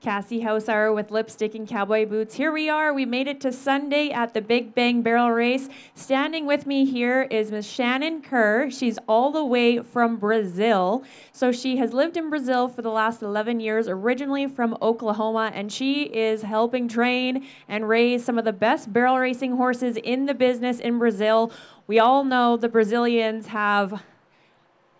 Cassie Hausauer with Lipstick and Cowboy Boots. Here we are. We made it to Sunday at the Big Bang Barrel Race. Standing with me here is Miss Shannon Kerr. She's all the way from Brazil. So she has lived in Brazil for the last 11 years, originally from Oklahoma, and she is helping train and raise some of the best barrel racing horses in the business in Brazil. We all know the Brazilians have,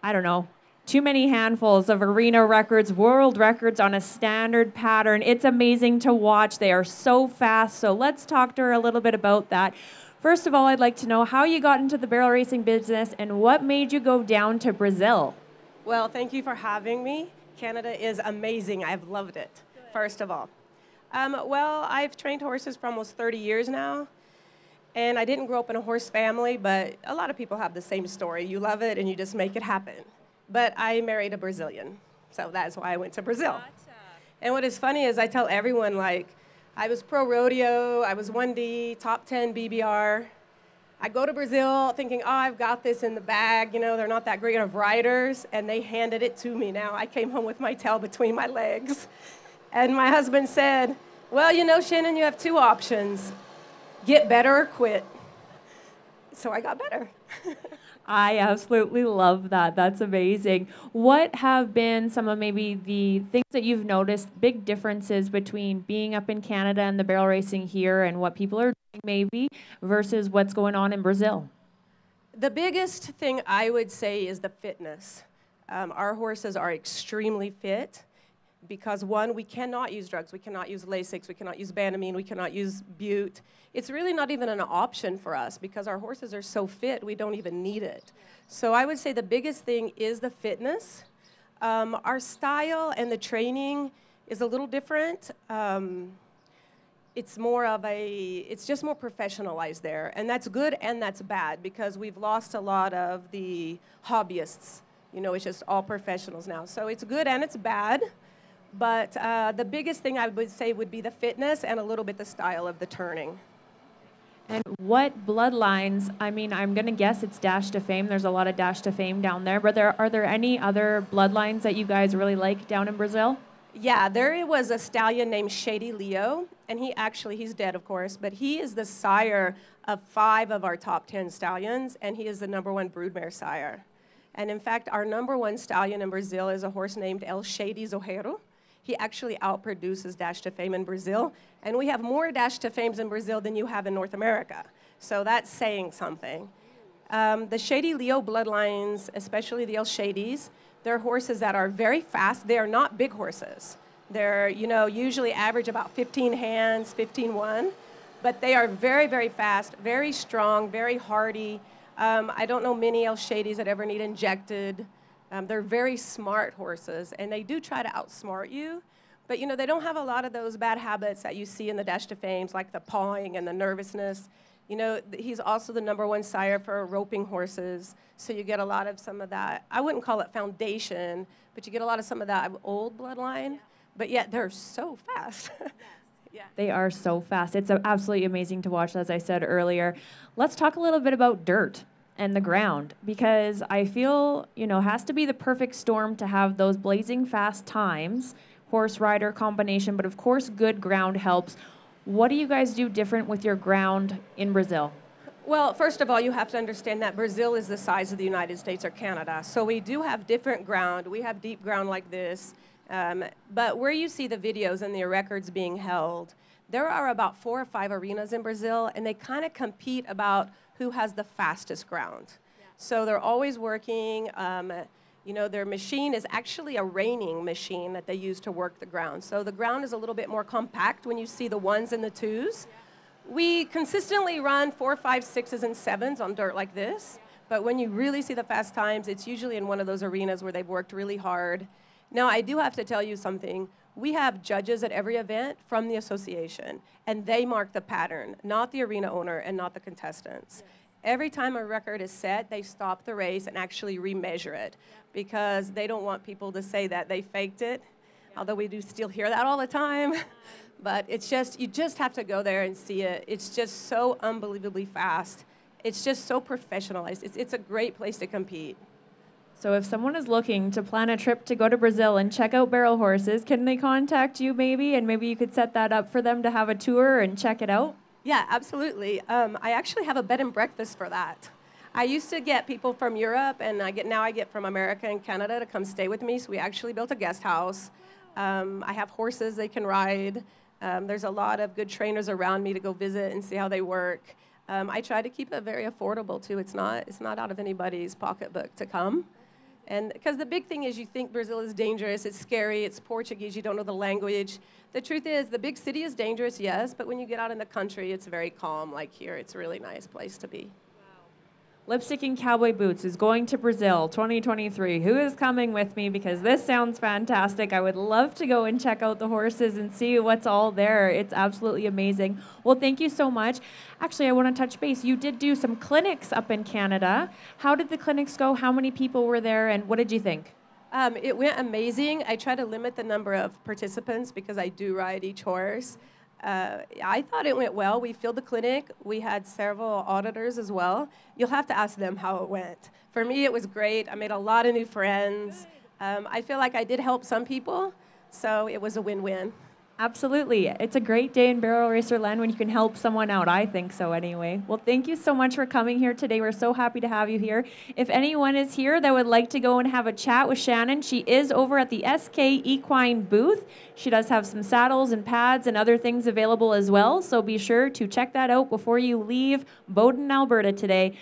I don't know, too many handfuls of arena records, world records on a standard pattern. It's amazing to watch. They are so fast. So let's talk to her a little bit about that. First of all, I'd like to know how you got into the barrel racing business and what made you go down to Brazil. Well, thank you for having me. Canada is amazing. I've loved it, first of all. Well, I've trained horses for almost 30 years now. And I didn't grow up in a horse family, but a lot of people have the same story. You love it and you just make it happen. But I married a Brazilian, so that's why I went to Brazil. Gotcha. And what is funny is I tell everyone, like, I was pro rodeo, I was 1D, top 10 BBR. I go to Brazil thinking, oh, I've got this in the bag, you know, they're not that great of riders, and they handed it to me now. I came home with my tail between my legs. And my husband said, well, you know, Shannon, you have two options, get better or quit. So I got better. I absolutely love that. That's amazing. What have been some of maybe the things that you've noticed, big differences between being up in Canada and the barrel racing here and what people are doing maybe versus what's going on in Brazil? The biggest thing I would say is the fitness. Our horses are extremely fit because, one, we cannot use drugs. We cannot use Lasix. We cannot use Banamine. We cannot use Bute. It's really not even an option for us because our horses are so fit, we don't even need it. So I would say the biggest thing is the fitness. Our style and the training is a little different. It's just more professionalized there. And that's good and that's bad because we've lost a lot of the hobbyists. You know, it's just all professionals now. So it's good and it's bad. But the biggest thing I would say would be the fitness and a little bit the style of the turning. And what bloodlines, I mean, I'm going to guess it's Dash to Fame. There's a lot of Dash to Fame down there. But are there any other bloodlines that you guys really like down in Brazil? Yeah, there was a stallion named Shady Leo. And he's dead, of course. But he is the sire of 5 of our top 10 stallions. And he is the #1 broodmare sire. And in fact, our #1 stallion in Brazil is a horse named El Shady Zorreiro. He actually outproduces Dash to Fame in Brazil. And we have more Dash to Fames in Brazil than you have in North America. So that's saying something. The Shady Leo bloodlines, especially the El Shadys, they're horses that are very fast. They are not big horses. They're, you know, usually average about 15 hands, 15-1. But they are very, very fast, very strong, very hardy. I don't know many El Shadys that ever need injected. They're very smart horses, and they do try to outsmart you. But, you know, they don't have a lot of those bad habits that you see in the Dash to Fames, like the pawing and the nervousness. You know, he's also the #1 sire for roping horses, so you get a lot of some of that. I wouldn't call it foundation, but you get a lot of some of that old bloodline. But yet they're so fast. Yeah. They are so fast. It's absolutely amazing to watch, as I said earlier. Let's talk a little bit about dirt and the ground, because I feel, you know, has to be the perfect storm to have those blazing fast times, horse rider combination, but of course good ground helps. What do you guys do different with your ground in Brazil? Well, first of all, you have to understand that Brazil is the size of the United States or Canada. So we do have different ground. We have deep ground like this. But where you see the videos and the records being held, there are about 4 or 5 arenas in Brazil, and they kind of compete about who has the fastest ground. Yeah. So they're always working. You know, their machine is actually a reining machine that they use to work the ground. So the ground is a little bit more compact when you see the 1s and the 2s. Yeah. We consistently run 4, 5, 6s, and 7s on dirt like this. Yeah. But when you really see the fast times, it's usually in one of those arenas where they've worked really hard. Now, I do have to tell you something. We have judges at every event from the association, and they mark the pattern, not the arena owner and not the contestants. Yes. Every time a record is set, they stop the race and actually remeasure it because they don't want people to say that they faked it, although we do still hear that all the time. But it's just, you just have to go there and see it. It's just so unbelievably fast. It's just so professionalized. It's a great place to compete. So if someone is looking to plan a trip to go to Brazil and check out barrel horses, can they contact you maybe? And maybe you could set that up for them to have a tour and check it out? Yeah, absolutely. I actually have a bed and breakfast for that. I used to get people from Europe, and now I get from America and Canada to come stay with me. So we actually built a guest house. I have horses they can ride. There's a lot of good trainers around me to go visit and see how they work. I try to keep it very affordable too. It's not out of anybody's pocketbook to come. And because the big thing is you think Brazil is dangerous, it's scary, it's Portuguese, you don't know the language. The truth is the big city is dangerous, yes, but when you get out in the country, it's very calm. Like here, it's a really nice place to be. Lipstick and Cowboy Boots is going to Brazil 2023. Who is coming with me? Because this sounds fantastic. I would love to go and check out the horses and see what's all there. It's absolutely amazing. Well, thank you so much. Actually, I want to touch base. You did do some clinics up in Canada. How did the clinics go? How many people were there? And what did you think? It went amazing. I try to limit the number of participants because I do ride each horse. I thought it went well. We filled the clinic. We had several auditors as well. You'll have to ask them how it went. For me, it was great. I made a lot of new friends. I feel like I did help some people, so it was a win-win. Absolutely. It's a great day in barrel racer land when you can help someone out. I think so anyway. Well, thank you so much for coming here today. We're so happy to have you here. If anyone is here that would like to go and have a chat with Shannon, she is over at the SK Equine booth. She does have some saddles and pads and other things available as well. So be sure to check that out before you leave Bowden, Alberta today.